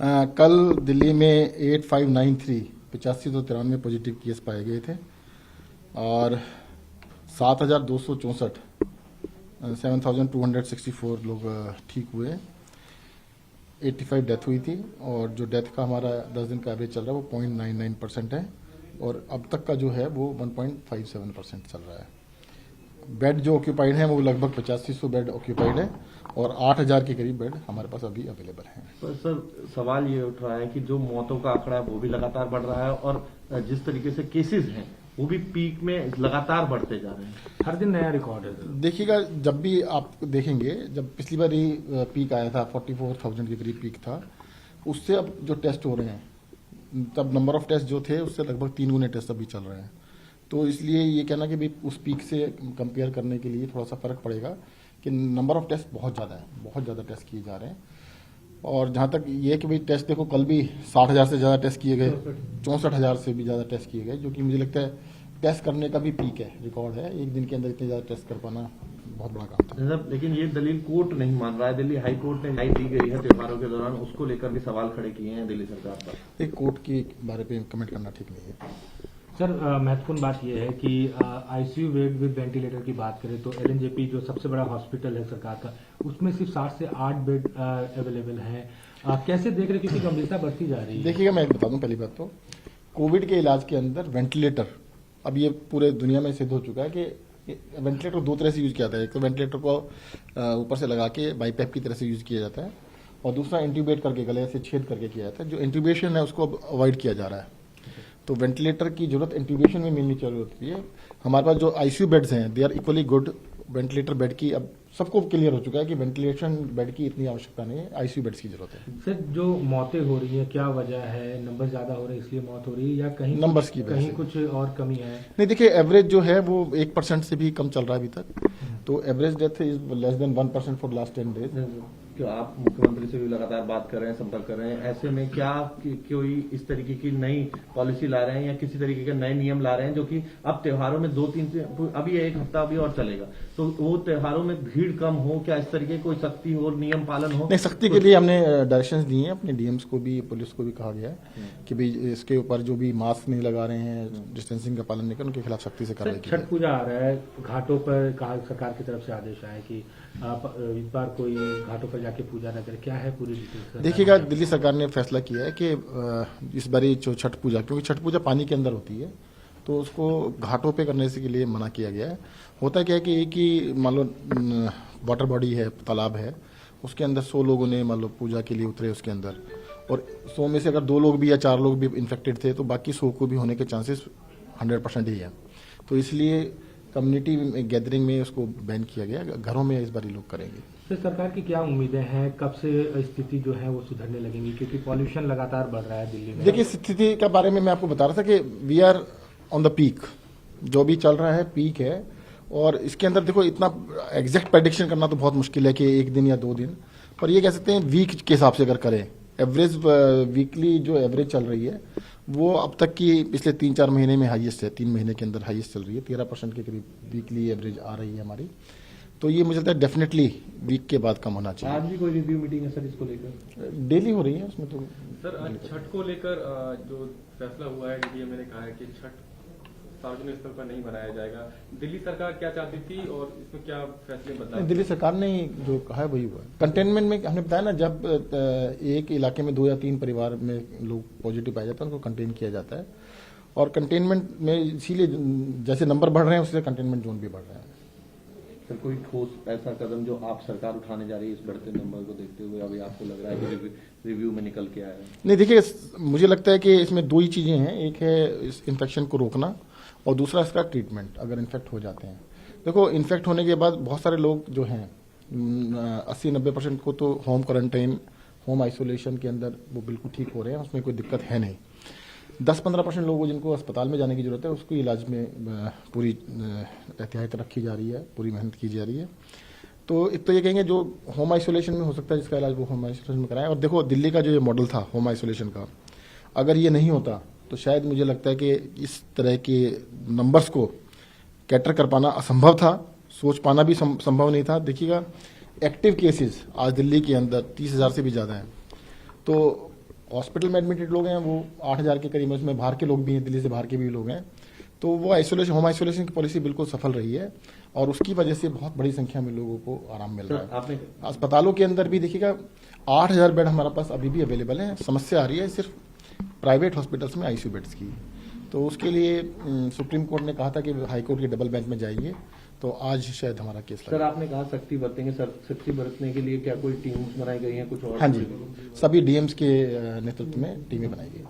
कल दिल्ली में 8593 8593 positive case पाए गए थे और 7264 7264 लोग ठीक हुए। 85 डेथ हुई थी और जो डेथ का हमारा 10 दिन का एवरेज चल रहा है वो 0.99% है और अब तक का जो है वो 1.57% चल रहा है। बेड जो ऑक्यूपाइड हैं वो लगभग 8500 बेड ऑक्यूपाइड है और 8000 के करीब बेड हमारे पास अभी अवेलेबल हैं। तो सर सवाल ये उठ रहा है कि जो मौतों का आंकड़ा है वो भी लगातार बढ़ रहा है और जिस तरीके से केसेस हैं वो भी पीक में लगातार बढ़ते जा रहे हैं, हर दिन नया रिकॉर्ड है। देखिएगा, जब भी आप देखेंगे, जब पिछली बार ही पीक आया था 44,000 के करीब पीक था, उससे अब जो टेस्ट हो रहे हैं तब नंबर ऑफ टेस्ट जो थे उससे लगभग 3 गुने टेस्ट अभी चल रहे हैं। तो इसलिए ये कहना कि भाई उस पीक से कंपेयर करने के लिए थोड़ा सा फर्क पड़ेगा कि नंबर ऑफ टेस्ट बहुत ज़्यादा है, बहुत ज़्यादा टेस्ट किए जा रहे हैं। और जहाँ तक ये कि भाई टेस्ट देखो, कल भी 60,000 से ज़्यादा टेस्ट किए गए, 64,000 से भी ज़्यादा टेस्ट किए गए, जो कि मुझे लगता है टेस्ट करने का भी पीक है, रिकॉर्ड है। एक दिन के अंदर इतने ज़्यादा टेस्ट कर पाना बहुत बड़ा काम था। लेकिन ये दलील कोर्ट नहीं मान रहा है, दिल्ली हाई कोर्ट ने राय दी गई है त्योहारों के दौरान, उसको लेकर भी सवाल खड़े किए हैं दिल्ली सरकार पर। एक कोर्ट के बारे में कमेंट करना ठीक नहीं है। सर, महत्वपूर्ण बात यह है कि आईसीयू बेड विद वेंटिलेटर की बात करें तो एलएनजेपी जो सबसे बड़ा हॉस्पिटल है सरकार का, उसमें सिर्फ 60 से 8 बेड अवेलेबल हैं। कैसे देख रहे, क्योंकि गंभीरता बढ़ती जा रही है। देखिएगा, मैं बता दूं, पहली बात तो कोविड के इलाज के अंदर वेंटिलेटर, अब ये पूरे दुनिया में सिद्ध हो चुका है कि वेंटिलेटर 2 तरह से यूज किया जाता है। एक तो वेंटिलेटर को ऊपर से लगा के बाईपैप की तरह से यूज किया जाता है और दूसरा इंट्यूबेट करके, गले से छेद करके किया जाता है। जो इंट्यूबेशन है उसको अब अवॉइड किया जा रहा है। तो वेंटिलेटर की जरूरत इंट्यूबेशन में मिलनी जरूरत होती है। हमारे पास जो आईसीयू बेड्स हैं they are equally good. Ventilator bed की अब सबको क्लियर हो चुका है कि वेंटिलेशन बेड की इतनी आवश्यकता नहीं है, आईसीयू बेड्स की जरूरत है। सर, जो मौतें हो रही हैं क्या वजह है? नंबर ज्यादा हो रहे हैं इसलिए मौत हो रही है या कहीं नंबर्स की वजह कहीं से कुछ और कमी है? नहीं, देखिए, एवरेज जो है वो 1% से भी कम चल रहा है अभी तक। तो average death is less than 1% for last 10 days. कि आप मुख्यमंत्री से भी लगातार बात कर रहे हैं, संपर्क कर रहे हैं, ऐसे में क्या कोई इस तरीके की नई पॉलिसी ला रहे हैं या किसी तरीके के नए नियम ला रहे हैं जो कि अब त्योहारों में 2-3 अभी 1 हफ्ता अभी और चलेगा, तो वो त्योहारों में भीड़ कम हो, क्या इस तरीके कोई सख्ती हो, नियम पालन हो? नहीं, सख्ती के लिए हमने डायरेक्शंस दिए हैं, अपने डीएम्स को भी, पुलिस को भी कहा गया है कि भाई इसके ऊपर जो भी मास्क नहीं लगा रहे हैं, डिस्टेंसिंग का पालन नहीं कर, उनके खिलाफ सख्ती से कार्रवाई की छठ पूजा आ रहा है, घाटों पर कहा सरकार की तरफ से आदेश आया कि इस बार कोई घाटों पर जाके पूजा न करे, क्या है पूरी डिटेल्स? देखिएगा, दिल्ली सरकार ने फैसला किया है कि इस बारी जो छठ पूजा, क्योंकि छठ पूजा पानी के अंदर होती है, तो उसको घाटों पे करने से के लिए मना किया गया है। होता क्या है कि एक ही मान लो वाटर बॉडी है, तालाब है, उसके अंदर 100 लोगों ने मान लो पूजा के लिए उतरे उसके अंदर, और 100 में से अगर 2 लोग भी या 4 लोग भी इन्फेक्टेड थे तो बाकी 100 को भी होने के चांसेस 100% ही है। तो इसलिए कम्युनिटी गैदरिंग में उसको बैन किया गया, घरों में इस बार लोग करेंगे। तो सरकार की क्या उम्मीदें हैं, कब से स्थिति जो है वो सुधरने लगेंगी, क्योंकि पॉल्यूशन लगातार बढ़ रहा है दिल्ली में? देखिए, स्थिति के बारे में मैं आपको बता रहा था कि we are on the peak, जो भी चल रहा है पीक है। और इसके अंदर देखो, इतना एग्जैक्ट प्रेडिक्शन करना तो बहुत मुश्किल है कि 1 दिन या 2 दिन, पर ये कह सकते हैं वीक के हिसाब से अगर करें, एवरेज वीकली जो एवरेज चल रही है वो अब तक की पिछले 3-4 महीने में हाईएस्ट है। 3 महीने के अंदर हाईएस्ट चल रही है, 13% के करीब वीकली एवरेज आ रही है हमारी। तो ये मुझे लगता है डेफिनेटली वीक के बाद कम होना चाहिए। आज भी कोई रिव्यू मीटिंग है सर इसको लेकर? डेली हो रही है उसमें तो। सर, छठ को लेकर जो फैसला हुआ है, डीडीएम ने कहा है कि छठ सार्वजनिक स्तर पर नहीं मनाया जाएगा। दिल्ली सरकार क्या चाहती थी और इसमें क्या फैसले बदलाव? दिल्ली सरकार ने जो कहा है वही हुआ। कंटेनमेंट में हमने बताया ना, जब एक इलाके में 2 या 3 परिवार में लोग पॉजिटिव पाए जाते हैं उनको कंटेन किया जाता है, और कंटेनमेंट में इसीलिए जैसे नंबर बढ़ रहे हैं उससे कंटेनमेंट जोन भी बढ़ रहे हैं। सर, कोई ठोस ऐसा कदम जो आप सरकार उठाने जा रही है इस बढ़ते नंबर को देखते हुए, अभी आपको लग रहा है कि रिव्यू में निकल के आया है? नहीं, देखिए, मुझे लगता है कि इसमें 2 ही चीजें हैं। एक है इस इन्फेक्शन को रोकना और दूसरा इसका ट्रीटमेंट। अगर इन्फेक्ट हो जाते हैं, देखो, इन्फेक्ट होने के बाद बहुत सारे लोग जो हैं 80-90% को तो होम क्वारंटाइन, होम आइसोलेशन के अंदर वो बिल्कुल ठीक हो रहे हैं, उसमें कोई दिक्कत है नहीं। 10-15% लोगों जिनको अस्पताल में जाने की जरूरत है उसको इलाज में पूरी एहतियात रखी जा रही है, पूरी मेहनत की जा रही है। तो एक तो ये कहेंगे जो होम आइसोलेशन में हो सकता है जिसका इलाज वो होम आइसोलेशन में कराएं। और देखो, दिल्ली का जो ये मॉडल था होम आइसोलेशन का, अगर ये नहीं होता तो शायद मुझे लगता है कि इस तरह के नंबर्स को कैटर कर पाना असंभव था, सोच पाना भी संभव नहीं था। देखिएगा, एक्टिव केसेस आज दिल्ली के अंदर 30,000 से भी ज़्यादा हैं। तो हॉस्पिटल में एडमिटेड लोग हैं वो 8,000 के करीब है, उसमें बाहर के लोग भी हैं, दिल्ली से बाहर के भी लोग हैं। तो वो आइसोलेशन, होम आइसोलेशन की पॉलिसी बिल्कुल सफल रही है और उसकी वजह से बहुत बड़ी संख्या में लोगों को आराम मिल रहा सर है। आपने अस्पतालों के अंदर भी देखिएगा 8,000 बेड हमारे पास अभी भी अवेलेबल हैं। समस्या आ रही है सिर्फ प्राइवेट हॉस्पिटल्स में आईसीयू बेड्स की। तो उसके लिए सुप्रीम कोर्ट ने कहा था कि हाई कोर्ट के डबल बेंच में जाइए, तो आज शायद हमारा केस सर लगा। आपने कहा सख्ती बरतेंगे, सर सख्ती बरतने के लिए क्या कोई टीम बनाई गई है कुछ और? हाँ जी, सभी डीएम्स के नेतृत्व में टीमें बनाई गई।